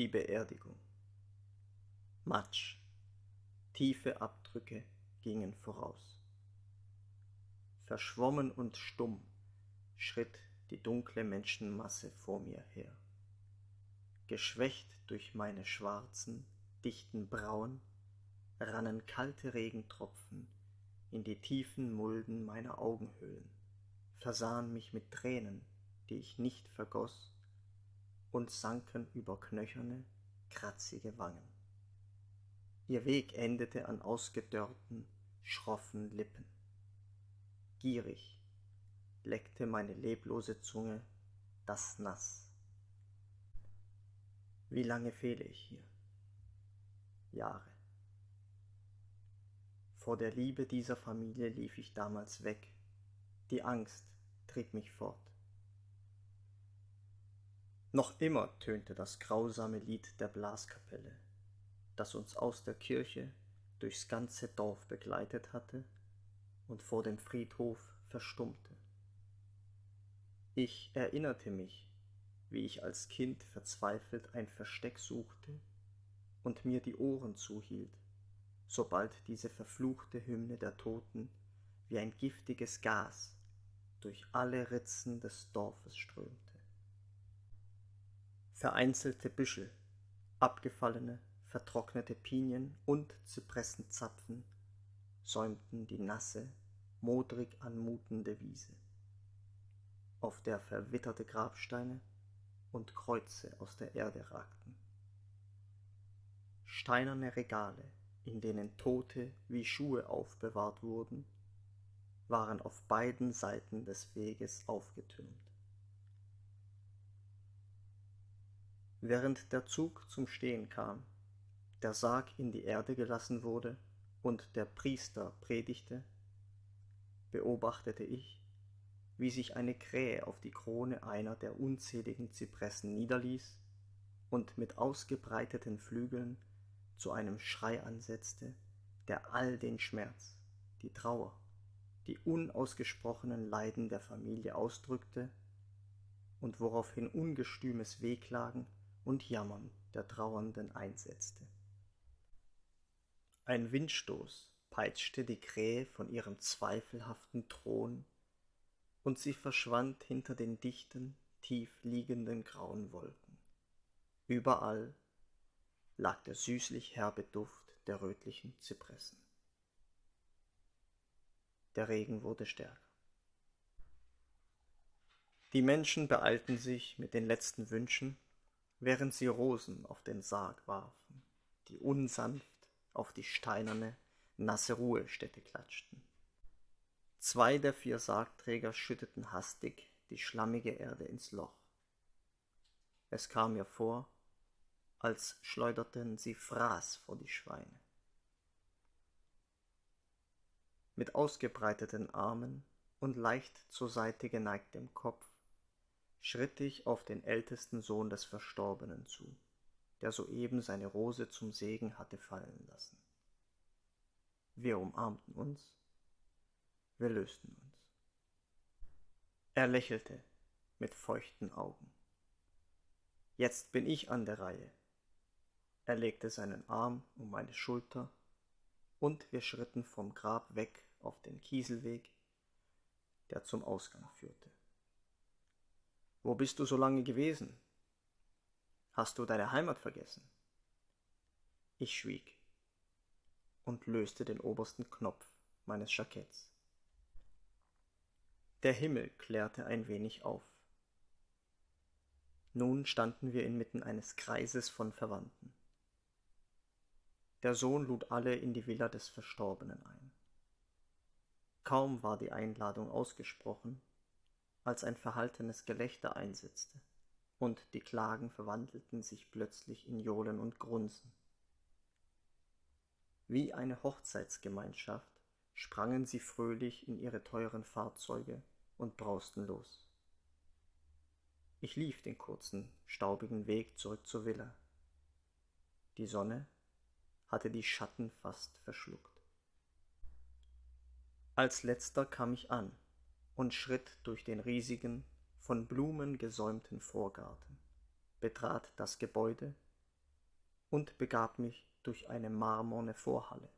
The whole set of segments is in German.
Die Beerdigung. Matsch, tiefe Abdrücke gingen voraus. Verschwommen und stumm schritt die dunkle Menschenmasse vor mir her. Geschwächt durch meine schwarzen, dichten Brauen rannen kalte Regentropfen in die tiefen Mulden meiner Augenhöhlen, versahen mich mit Tränen, die ich nicht vergoss, und sanken über knöcherne, kratzige Wangen. Ihr Weg endete an ausgedörrten, schroffen Lippen. Gierig leckte meine leblose Zunge das Nass. Wie lange fehle ich hier? Jahre. Vor der Liebe dieser Familie lief ich damals weg. Die Angst trieb mich fort. Noch immer tönte das grausame Lied der Blaskapelle, das uns aus der Kirche durchs ganze Dorf begleitet hatte und vor dem Friedhof verstummte. Ich erinnerte mich, wie ich als Kind verzweifelt ein Versteck suchte und mir die Ohren zuhielt, sobald diese verfluchte Hymne der Toten wie ein giftiges Gas durch alle Ritzen des Dorfes strömte. Vereinzelte Büschel, abgefallene, vertrocknete Pinien und Zypressenzapfen säumten die nasse, modrig anmutende Wiese, auf der verwitterte Grabsteine und Kreuze aus der Erde ragten. Steinerne Regale, in denen Tote wie Schuhe aufbewahrt wurden, waren auf beiden Seiten des Weges aufgetürmt. Während der Zug zum Stehen kam, der Sarg in die Erde gelassen wurde und der Priester predigte, beobachtete ich, wie sich eine Krähe auf die Krone einer der unzähligen Zypressen niederließ und mit ausgebreiteten Flügeln zu einem Schrei ansetzte, der all den Schmerz, die Trauer, die unausgesprochenen Leiden der Familie ausdrückte und woraufhin ungestümes Wehklagen und Jammern der Trauernden einsetzte. Ein Windstoß peitschte die Krähe von ihrem zweifelhaften Thron, und sie verschwand hinter den dichten, tief liegenden grauen Wolken. Überall lag der süßlich herbe Duft der rötlichen Zypressen. Der Regen wurde stärker. Die Menschen beeilten sich mit den letzten Wünschen, während sie Rosen auf den Sarg warfen, die unsanft auf die steinerne, nasse Ruhestätte klatschten. 2 der 4 Sargträger schütteten hastig die schlammige Erde ins Loch. Es kam mir vor, als schleuderten sie Fraß vor die Schweine. Mit ausgebreiteten Armen und leicht zur Seite geneigtem Kopf schritt ich auf den ältesten Sohn des Verstorbenen zu, der soeben seine Rose zum Segen hatte fallen lassen. Wir umarmten uns, wir lösten uns. Er lächelte mit feuchten Augen. Jetzt bin ich an der Reihe. Er legte seinen Arm um meine Schulter und wir schritten vom Grab weg auf den Kieselweg, der zum Ausgang führte. Wo bist du so lange gewesen? Hast du deine Heimat vergessen? Ich schwieg und löste den obersten Knopf meines Jacketts. Der Himmel klärte ein wenig auf. Nun standen wir inmitten eines Kreises von Verwandten. Der Sohn lud alle in die Villa des Verstorbenen ein. Kaum war die Einladung ausgesprochen, als ein verhaltenes Gelächter einsetzte, und die Klagen verwandelten sich plötzlich in Johlen und Grunzen. Wie eine Hochzeitsgemeinschaft sprangen sie fröhlich in ihre teuren Fahrzeuge und brausten los. Ich lief den kurzen, staubigen Weg zurück zur Villa. Die Sonne hatte die Schatten fast verschluckt. Als letzter kam ich an und schritt durch den riesigen, von Blumen gesäumten Vorgarten, betrat das Gebäude und begab mich durch eine marmorne Vorhalle,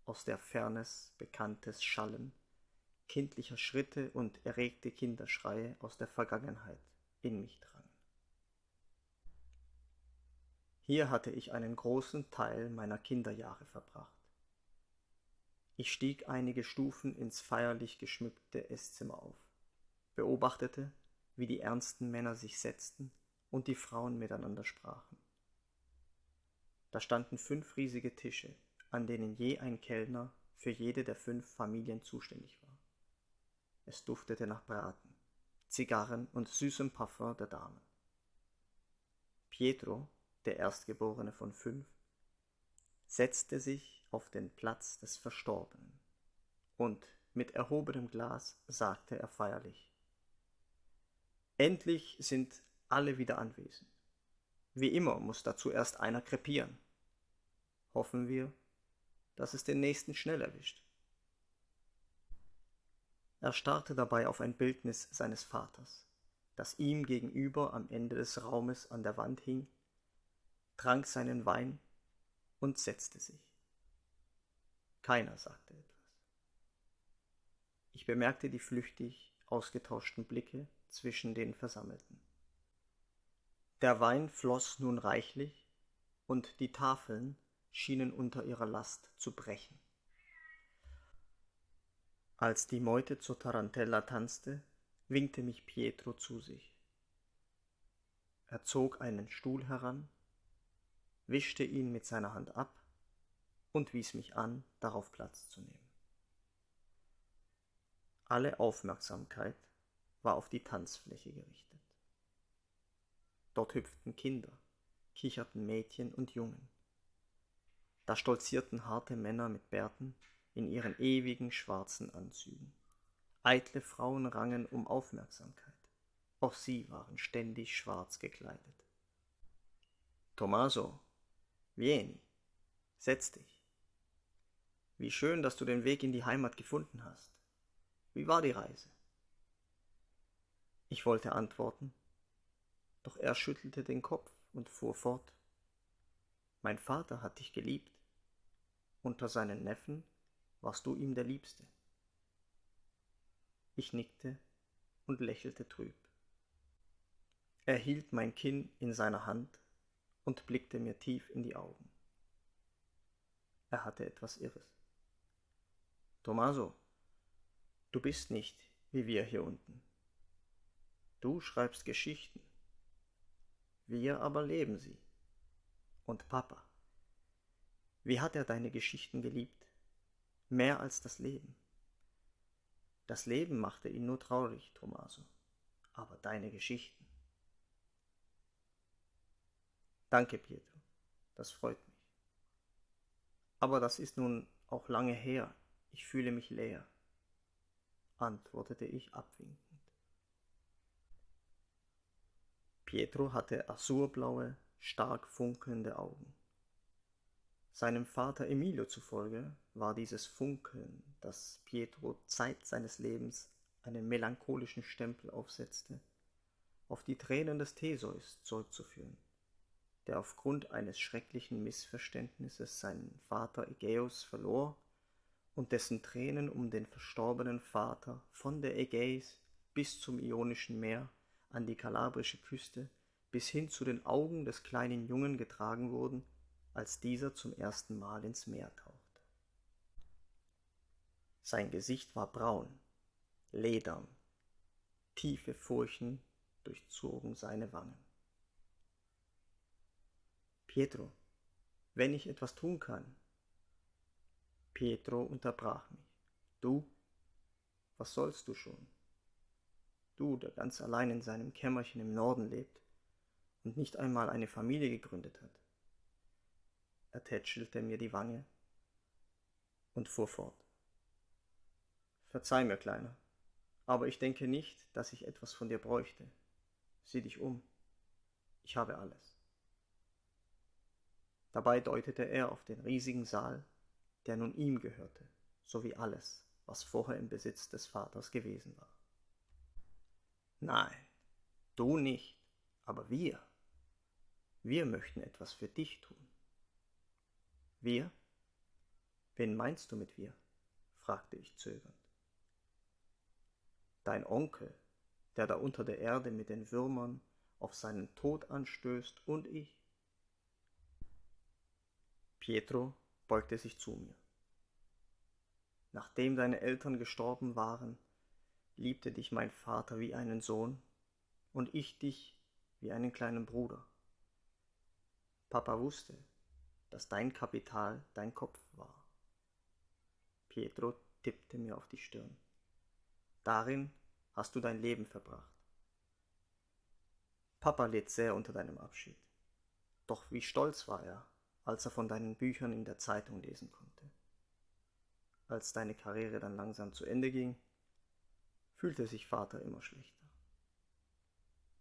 aus der fernes, bekanntes Schallen, kindlicher Schritte und erregte Kinderschreie aus der Vergangenheit in mich drangen. Hier hatte ich einen großen Teil meiner Kinderjahre verbracht. Ich stieg einige Stufen ins feierlich geschmückte Esszimmer auf, beobachtete, wie die ernsten Männer sich setzten und die Frauen miteinander sprachen. Da standen 5 riesige Tische, an denen je ein Kellner für jede der 5 Familien zuständig war. Es duftete nach Braten, Zigarren und süßem Parfum der Damen. Pietro, der Erstgeborene von 5, setzte sich auf den Platz des Verstorbenen und mit erhobenem Glas sagte er feierlich: Endlich sind alle wieder anwesend. Wie immer muss dazu erst einer krepieren. Hoffen wir, dass es den nächsten schnell erwischt. Er starrte dabei auf ein Bildnis seines Vaters, das ihm gegenüber am Ende des Raumes an der Wand hing, trank seinen Wein und setzte sich. Keiner sagte etwas. Ich bemerkte die flüchtig ausgetauschten Blicke zwischen den Versammelten. Der Wein floss nun reichlich, und die Tafeln schienen unter ihrer Last zu brechen. Als die Meute zur Tarantella tanzte, winkte mich Pietro zu sich. Er zog einen Stuhl heran, wischte ihn mit seiner Hand ab und wies mich an, darauf Platz zu nehmen. Alle Aufmerksamkeit war auf die Tanzfläche gerichtet. Dort hüpften Kinder, kicherten Mädchen und Jungen. Da stolzierten harte Männer mit Bärten in ihren ewigen schwarzen Anzügen. Eitle Frauen rangen um Aufmerksamkeit. Auch sie waren ständig schwarz gekleidet. Tommaso, vieni, setz dich. Wie schön, dass du den Weg in die Heimat gefunden hast. Wie war die Reise? Ich wollte antworten, doch er schüttelte den Kopf und fuhr fort. Mein Vater hat dich geliebt. Unter seinen Neffen warst du ihm der Liebste. Ich nickte und lächelte trüb. Er hielt mein Kinn in seiner Hand und blickte mir tief in die Augen. Er hatte etwas Irres. Tommaso, du bist nicht wie wir hier unten. Du schreibst Geschichten. Wir aber leben sie. Und Papa, wie hat er deine Geschichten geliebt? Mehr als das Leben. Das Leben machte ihn nur traurig, Tommaso, aber deine Geschichten. Danke, Pietro, das freut mich. Aber das ist nun auch lange her, ich fühle mich leer, antwortete ich abwinkend. Pietro hatte azurblaue, stark funkelnde Augen. Seinem Vater Emilio zufolge war dieses Funkeln, das Pietro Zeit seines Lebens einen melancholischen Stempel aufsetzte, auf die Tränen des Theseus zurückzuführen, der aufgrund eines schrecklichen Missverständnisses seinen Vater Ägäus verlor und dessen Tränen um den verstorbenen Vater von der Ägäis bis zum Ionischen Meer an die kalabrische Küste bis hin zu den Augen des kleinen Jungen getragen wurden, als dieser zum ersten Mal ins Meer tauchte. Sein Gesicht war braun, ledern, tiefe Furchen durchzogen seine Wangen. Pietro, wenn ich etwas tun kann. Pietro unterbrach mich. Du? Was sollst du schon? Du, der ganz allein in seinem Kämmerchen im Norden lebt und nicht einmal eine Familie gegründet hat. Er tätschelte mir die Wange und fuhr fort. Verzeih mir, Kleiner, aber ich denke nicht, dass ich etwas von dir bräuchte. Sieh dich um. Ich habe alles. Dabei deutete er auf den riesigen Saal, der nun ihm gehörte, sowie alles, was vorher im Besitz des Vaters gewesen war. Nein, du nicht, aber wir. Wir möchten etwas für dich tun. Wir? Wen meinst du mit wir? Fragte ich zögernd. Dein Onkel, der da unter der Erde mit den Würmern auf seinen Tod anstößt, und ich. Pietro beugte sich zu mir. Nachdem deine Eltern gestorben waren, liebte dich mein Vater wie einen Sohn und ich dich wie einen kleinen Bruder. Papa wusste, dass dein Kapital dein Kopf war. Pietro tippte mir auf die Stirn. Darin hast du dein Leben verbracht. Papa litt sehr unter deinem Abschied. Doch wie stolz war er, als er von deinen Büchern in der Zeitung lesen konnte. Als deine Karriere dann langsam zu Ende ging, fühlte sich Vater immer schlechter.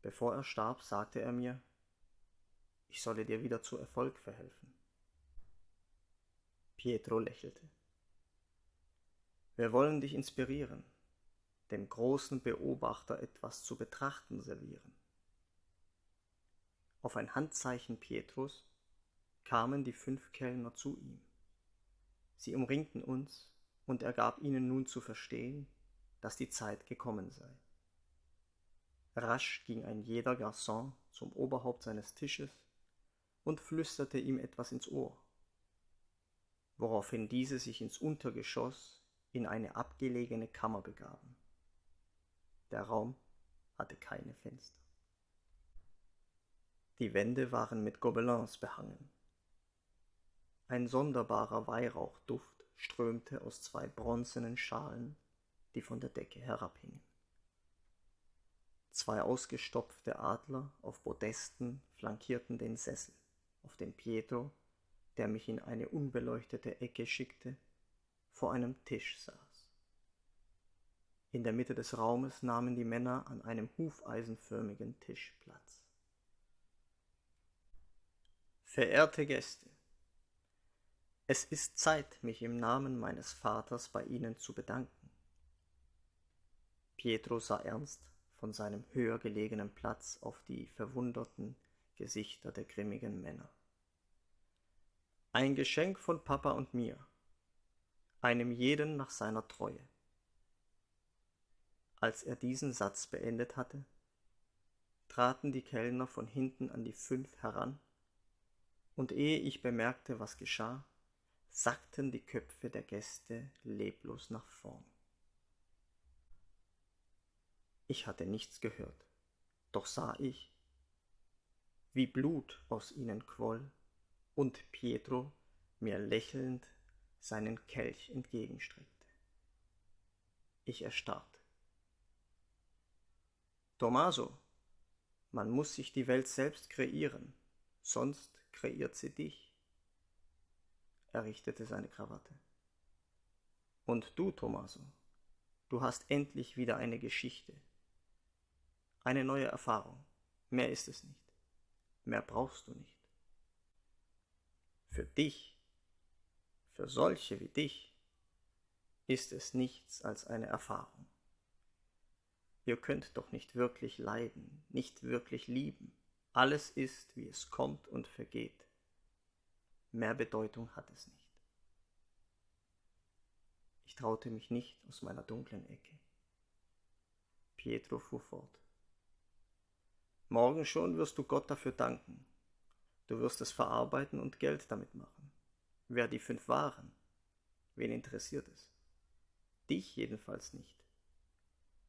Bevor er starb, sagte er mir, ich solle dir wieder zu Erfolg verhelfen. Pietro lächelte. Wir wollen dich inspirieren, dem großen Beobachter etwas zu betrachten servieren. Auf ein Handzeichen Pietros kamen die 5 Kellner zu ihm. Sie umringten uns, und er gab ihnen nun zu verstehen, dass die Zeit gekommen sei. Rasch ging ein jeder Garçon zum Oberhaupt seines Tisches und flüsterte ihm etwas ins Ohr, woraufhin diese sich ins Untergeschoss in eine abgelegene Kammer begaben. Der Raum hatte keine Fenster. Die Wände waren mit Gobelins behangen. Ein sonderbarer Weihrauchduft strömte aus 2 bronzenen Schalen, die von der Decke herabhingen. 2 ausgestopfte Adler auf Podesten flankierten den Sessel, auf dem Pietro, der mich in eine unbeleuchtete Ecke schickte, vor einem Tisch saß. In der Mitte des Raumes nahmen die Männer an einem hufeisenförmigen Tisch Platz. Verehrte Gäste, es ist Zeit, mich im Namen meines Vaters bei Ihnen zu bedanken. Pietro sah ernst von seinem höher gelegenen Platz auf die verwunderten Gesichter der grimmigen Männer. Ein Geschenk von Papa und mir, einem jeden nach seiner Treue. Als er diesen Satz beendet hatte, traten die Kellner von hinten an die 5 heran, und ehe ich bemerkte, was geschah, sackten die Köpfe der Gäste leblos nach vorn. Ich hatte nichts gehört, doch sah ich, wie Blut aus ihnen quoll und Pietro mir lächelnd seinen Kelch entgegenstreckte. Ich erstarrte. Tommaso, man muss sich die Welt selbst kreieren, sonst kreiert sie dich. Er richtete seine Krawatte. Und du, Tommaso, du hast endlich wieder eine Geschichte. Eine neue Erfahrung. Mehr ist es nicht. Mehr brauchst du nicht. Für dich, für solche wie dich, ist es nichts als eine Erfahrung. Ihr könnt doch nicht wirklich leiden, nicht wirklich lieben. Alles ist, wie es kommt und vergeht. Mehr Bedeutung hat es nicht. Ich traute mich nicht aus meiner dunklen Ecke. Pietro fuhr fort. Morgen schon wirst du Gott dafür danken. Du wirst es verarbeiten und Geld damit machen. Wer die 5 waren, wen interessiert es? Dich jedenfalls nicht.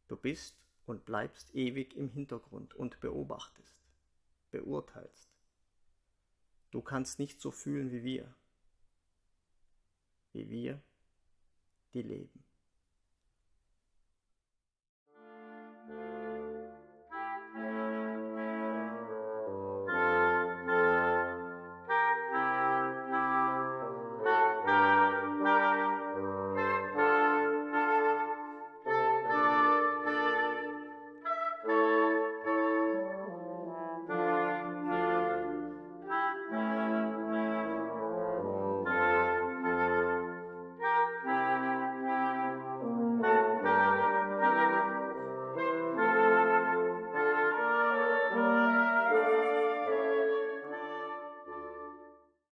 Du bist und bleibst ewig im Hintergrund und beobachtest, beurteilst. Du kannst nicht so fühlen wie wir, die leben.